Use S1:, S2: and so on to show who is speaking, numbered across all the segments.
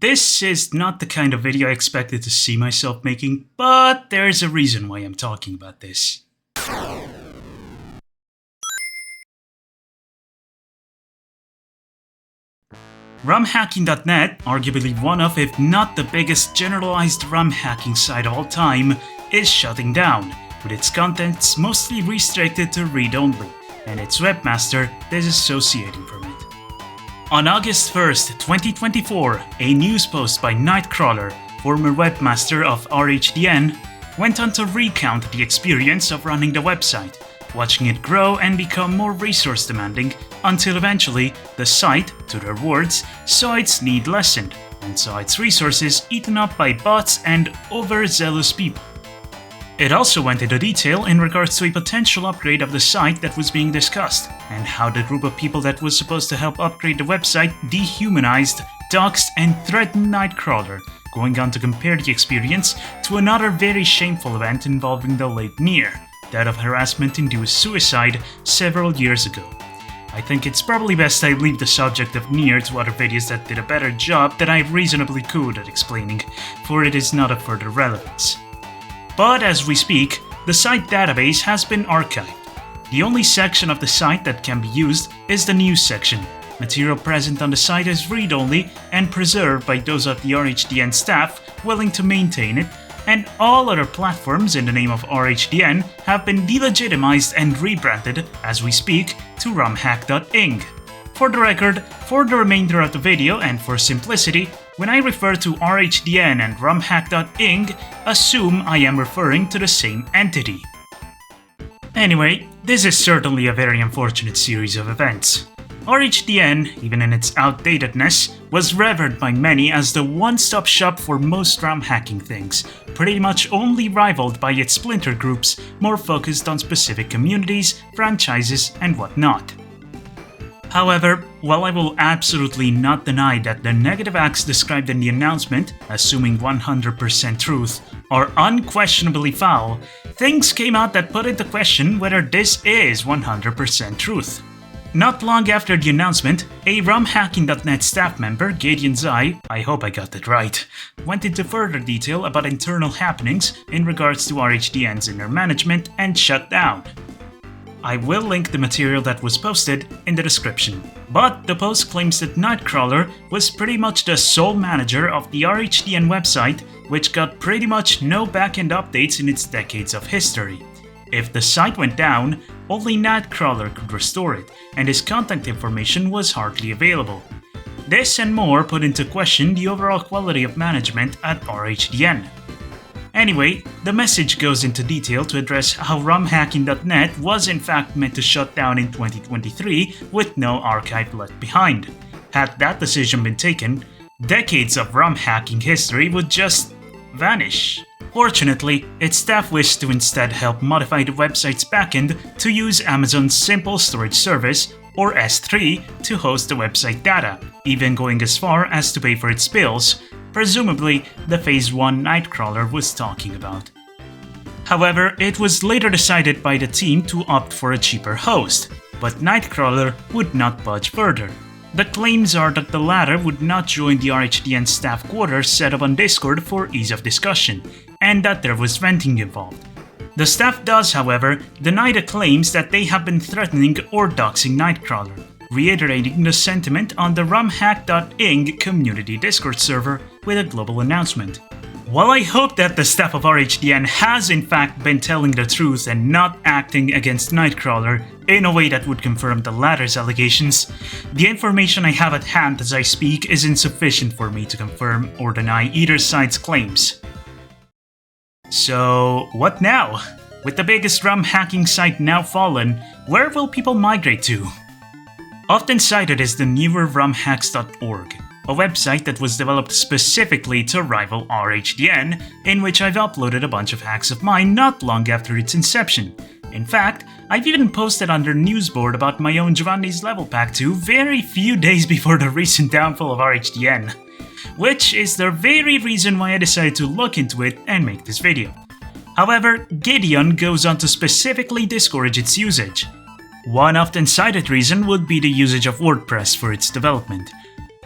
S1: This is not the kind of video I expected to see myself making, but there's a reason why I'm talking about this. ROMhacking.net, arguably one of, if not the biggest generalized ROM hacking site of all time, is shutting down, with its contents mostly restricted to read-only, and its webmaster disassociating from it. On August 1st, 2024, a news post by Nightcrawler, former webmaster of RHDN, went on to recount the experience of running the website, watching it grow and become more resource demanding until eventually the site, to their words, saw its need lessened and saw its resources eaten up by bots and overzealous people. It also went into detail in regards to a potential upgrade of the site that was being discussed, and how the group of people that was supposed to help upgrade the website dehumanized, doxed, and threatened Nightcrawler, going on to compare the experience to another very shameful event involving the late Nier, that of harassment-induced suicide several years ago. I think it's probably best I leave the subject of Nier to other videos that did a better job than I reasonably could at explaining, for it is not of further relevance. But as we speak, the site database has been archived. The only section of the site that can be used is the news section. Material present on the site is read-only and preserved by those of the RHDN staff willing to maintain it, and all other platforms in the name of RHDN have been delegitimized and rebranded, as we speak, to romhack.ing. For the record, for the remainder of the video and for simplicity, when I refer to RHDN and romhack.ing, assume I am referring to the same entity. Anyway, this is certainly a very unfortunate series of events. RHDN, even in its outdatedness, was revered by many as the one-stop shop for most ROM hacking things, pretty much only rivaled by its splinter groups more focused on specific communities, franchises, and whatnot. However, while I will absolutely not deny that the negative acts described in the announcement, assuming 100% truth, are unquestionably foul, things came out that put into question whether this is 100% truth. Not long after the announcement, a ROMhacking.net staff member, Gideon Zai, I hope I got that right, went into further detail about internal happenings in regards to RHDN's inner management and shut down. I will link the material that was posted in the description, but the post claims that Nightcrawler was pretty much the sole manager of the RHDN website, which got pretty much no backend updates in its decades of history. If the site went down, only Nightcrawler could restore it, and his contact information was hardly available. This and more put into question the overall quality of management at RHDN. Anyway, the message goes into detail to address how ROMhacking.net was in fact meant to shut down in 2023 with no archive left behind. Had that decision been taken, decades of ROM hacking history would just vanish. Fortunately, its staff wished to instead help modify the website's backend to use Amazon's Simple Storage Service, or S3, to host the website data, even going as far as to pay for its bills, presumably the Phase 1 Nightcrawler was talking about. However, it was later decided by the team to opt for a cheaper host, but Nightcrawler would not budge further. The claims are that the latter would not join the RHDN staff quarters set up on Discord for ease of discussion, and that there was venting involved. The staff does, however, deny the claims that they have been threatening or doxing Nightcrawler, reiterating the sentiment on the romhack.ing community Discord server with a global announcement. While I hope that the staff of RHDN has in fact been telling the truth and not acting against Nightcrawler in a way that would confirm the latter's allegations, the information I have at hand as I speak is insufficient for me to confirm or deny either side's claims. So, what now? With the biggest ROM hacking site now fallen, where will people migrate to? Often cited is the newer romhacks.org, a website that was developed specifically to rival RHDN, in which I've uploaded a bunch of hacks of mine not long after its inception. In fact, I've even posted on their newsboard about my own Giovanni's Level Pack 2 very few days before the recent downfall of RHDN, which is the very reason why I decided to look into it and make this video. However, Gideon goes on to specifically discourage its usage. One often cited reason would be the usage of WordPress for its development.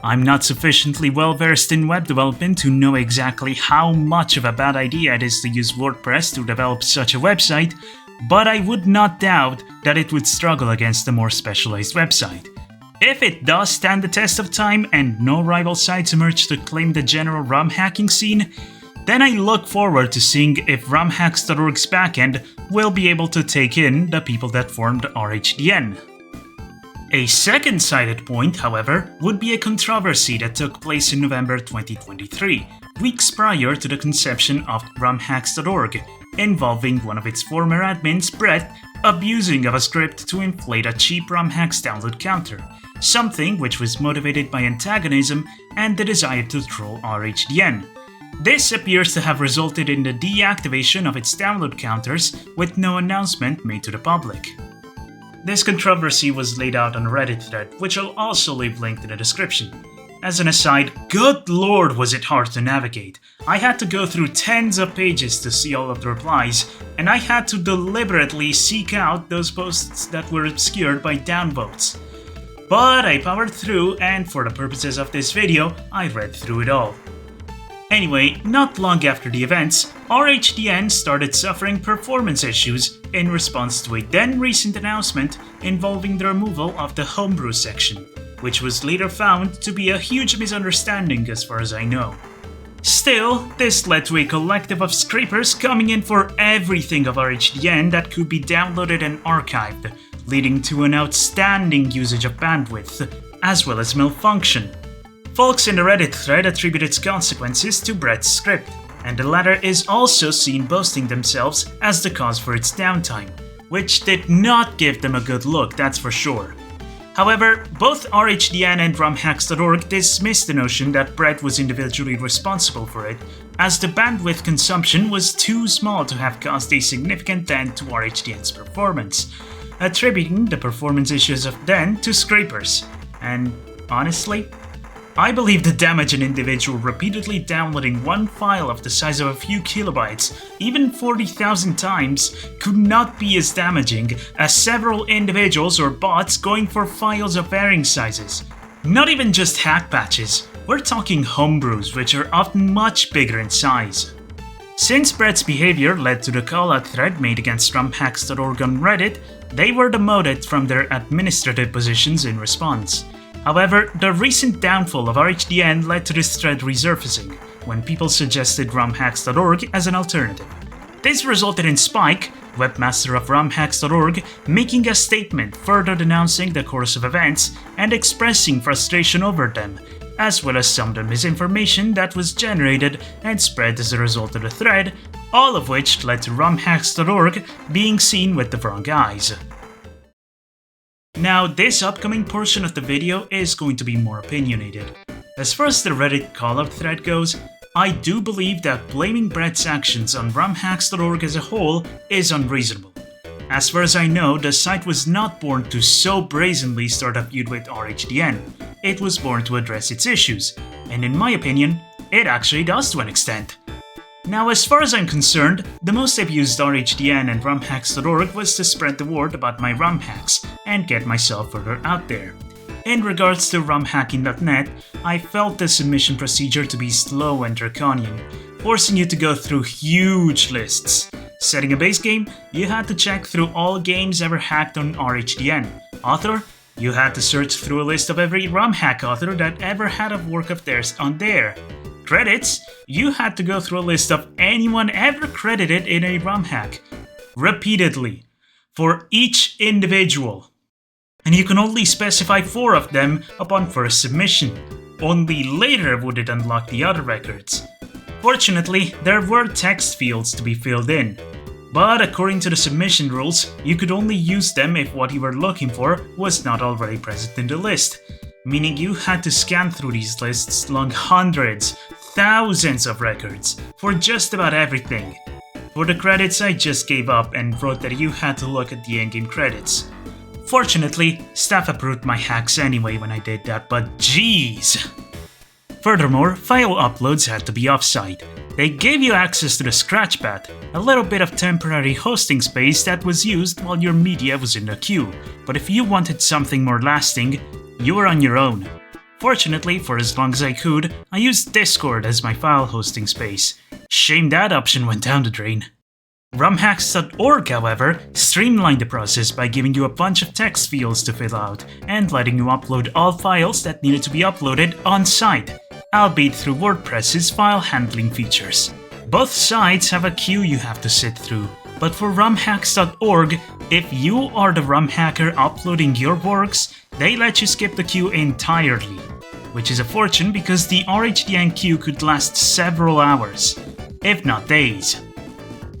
S1: I'm not sufficiently well versed in web development to know exactly how much of a bad idea it is to use WordPress to develop such a website, but I would not doubt that it would struggle against a more specialized website. If it does stand the test of time and no rival sites emerge to claim the general ROM hacking scene, then I look forward to seeing if romhacks.org's backend will be able to take in the people that formed RHDN. A second cited point, however, would be a controversy that took place in November 2023, weeks prior to the conception of romhacks.org, involving one of its former admins, Brett, abusing of a script to inflate a cheap romhacks download counter, something which was motivated by antagonism and the desire to troll RHDN. This appears to have resulted in the deactivation of its download counters with no announcement made to the public. This controversy was laid out on a Reddit thread, which I'll also leave linked in the description. As an aside, good lord was it hard to navigate. I had to go through tens of pages to see all of the replies, and I had to deliberately seek out those posts that were obscured by downvotes. But I powered through, and for the purposes of this video, I read through it all. Anyway, not long after the events, RHDN started suffering performance issues in response to a then recent announcement involving the removal of the homebrew section, which was later found to be a huge misunderstanding as far as I know. Still, this led to a collective of scrapers coming in for everything of RHDN that could be downloaded and archived, leading to an outstanding usage of bandwidth, as well as malfunction. Folks in the Reddit thread attribute its consequences to Brett's script, and the latter is also seen boasting themselves as the cause for its downtime, which did not give them a good look, that's for sure. However, both RHDN and romhacks.org dismissed the notion that Brett was individually responsible for it, as the bandwidth consumption was too small to have caused a significant dent to RHDN's performance, attributing the performance issues of then to scrapers. And honestly, I believe the damage an individual repeatedly downloading one file of the size of a few kilobytes, even 40,000 times, could not be as damaging as several individuals or bots going for files of varying sizes. Not even just hack patches, we're talking homebrews, which are often much bigger in size. Since Brett's behavior led to the callout thread made against romhacks.org on Reddit, they were demoted from their administrative positions in response. However, the recent downfall of RHDN led to this thread resurfacing, when people suggested romhacks.org as an alternative. This resulted in Spike, webmaster of romhacks.org, making a statement further denouncing the course of events and expressing frustration over them, as well as some of the misinformation that was generated and spread as a result of the thread, all of which led to romhacks.org being seen with the wrong eyes. Now, this upcoming portion of the video is going to be more opinionated. As far as the Reddit callout thread goes, I do believe that blaming Brett's actions on romhacks.org as a whole is unreasonable. As far as I know, the site was not born to so brazenly start a feud with RHDN. It was born to address its issues, and in my opinion, it actually does to an extent. Now, as far as I'm concerned, the most I've used RHDN and romhacks.org was to spread the word about my ROM hacks and get myself further out there. In regards to romhacking.net, I felt the submission procedure to be slow and draconian, forcing you to go through huge lists. Setting a base game, you had to check through all games ever hacked on RHDN. Author, you had to search through a list of every ROM hack author that ever had a work of theirs on there. Credits, you had to go through a list of anyone ever credited in a ROM hack, repeatedly, for each individual. And you can only specify 4 of them upon first submission. Only later would it unlock the other records. Fortunately, there were text fields to be filled in, but according to the submission rules, you could only use them if what you were looking for was not already present in the list, meaning you had to scan through these lists along hundreds, thousands of records for just about everything. For the credits, I just gave up and wrote that you had to look at the in-game credits. Fortunately, staff approved my hacks anyway when I did that, but jeez! Furthermore, file uploads had to be offsite. They gave you access to the Scratchpad, a little bit of temporary hosting space that was used while your media was in the queue, but if you wanted something more lasting, you were on your own. Fortunately, for as long as I could, I used Discord as my file hosting space. Shame that option went down the drain. ROMhacks.org, however, streamlined the process by giving you a bunch of text fields to fill out and letting you upload all files that needed to be uploaded on site, albeit through WordPress's file handling features. Both sites have a queue you have to sit through, but for ROMhacks.org, if you are the ROM hacker uploading your works, they let you skip the queue entirely, which is a fortune because the RHDN queue could last several hours, if not days.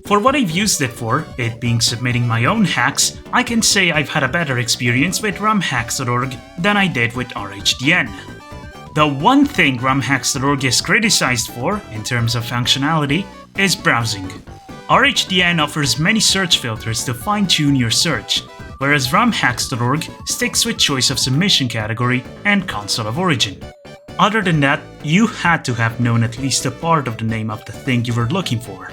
S1: For what I've used it for, it being submitting my own hacks, I can say I've had a better experience with ROMhacks.org than I did with RHDN. The one thing ROMhacks.org is criticized for, in terms of functionality, is browsing. RHDN offers many search filters to fine-tune your search, whereas ROMhacks.org sticks with choice of submission category and console of origin. Other than that, you had to have known at least a part of the name of the thing you were looking for.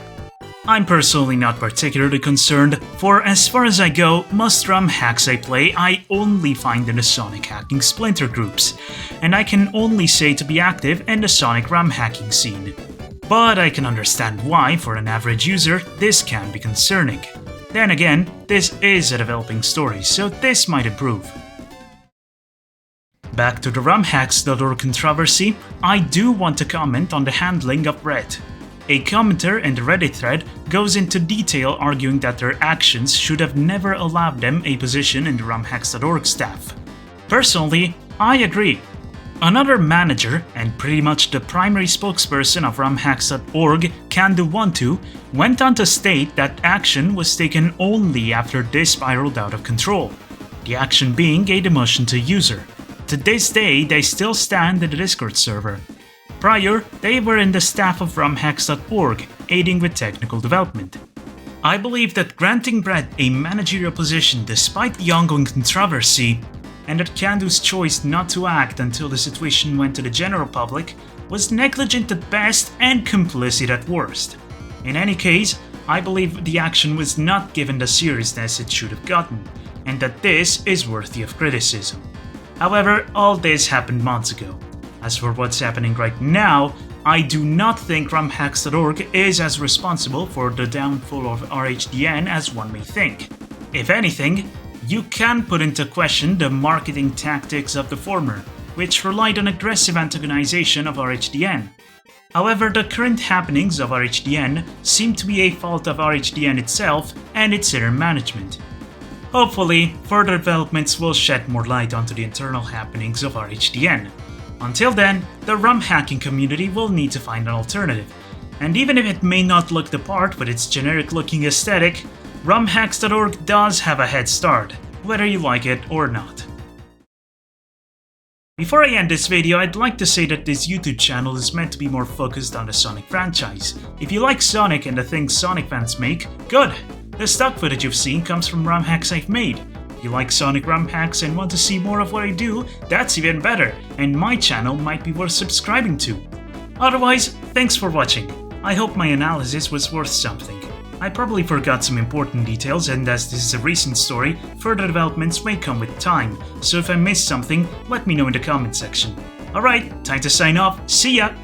S1: I'm personally not particularly concerned, for as far as I go, most ROM hacks I play I only find in the Sonic hacking splinter groups, and I can only say to be active in the Sonic ROM hacking scene. But I can understand why, for an average user, this can be concerning. Then again, this is a developing story, so this might improve. Back to the ROMhacks.org controversy, I do want to comment on the handling of Red. A commenter in the Reddit thread goes into detail arguing that their actions should have never allowed them a position in the ROMhacks.org staff. Personally, I agree. Another manager, and pretty much the primary spokesperson of ROMhacks.org, Can-Do-Want-To, went on to state that action was taken only after this spiraled out of control, the action being a demotion to user. To this day, they still stand in the Discord server. Prior, they were in the staff of ROMhacks.org, aiding with technical development. I believe that granting Brett a managerial position despite the ongoing controversy, and that Can-Do's choice not to act until the situation went to the general public, was negligent at best and complicit at worst. In any case, I believe the action was not given the seriousness it should have gotten, and that this is worthy of criticism. However, all this happened months ago. As for what's happening right now, I do not think ROMhacks.org is as responsible for the downfall of RHDN as one may think. If anything, you can put into question the marketing tactics of the former, which relied on aggressive antagonization of RHDN. However, the current happenings of RHDN seem to be a fault of RHDN itself and its inner management. Hopefully, further developments will shed more light onto the internal happenings of RHDN. Until then, the ROM hacking community will need to find an alternative, and even if it may not look the part with its generic-looking aesthetic, ROMhacks.org does have a head start, whether you like it or not. Before I end this video, I'd like to say that this YouTube channel is meant to be more focused on the Sonic franchise. If you like Sonic and the things Sonic fans make, good! The stock footage you've seen comes from ROM hacks I've made. If you like Sonic ROM hacks and want to see more of what I do, that's even better, and my channel might be worth subscribing to. Otherwise, thanks for watching. I hope my analysis was worth something. I probably forgot some important details, and as this is a recent story, further developments may come with time, so if I missed something, let me know in the comment section. Alright, time to sign off, see ya!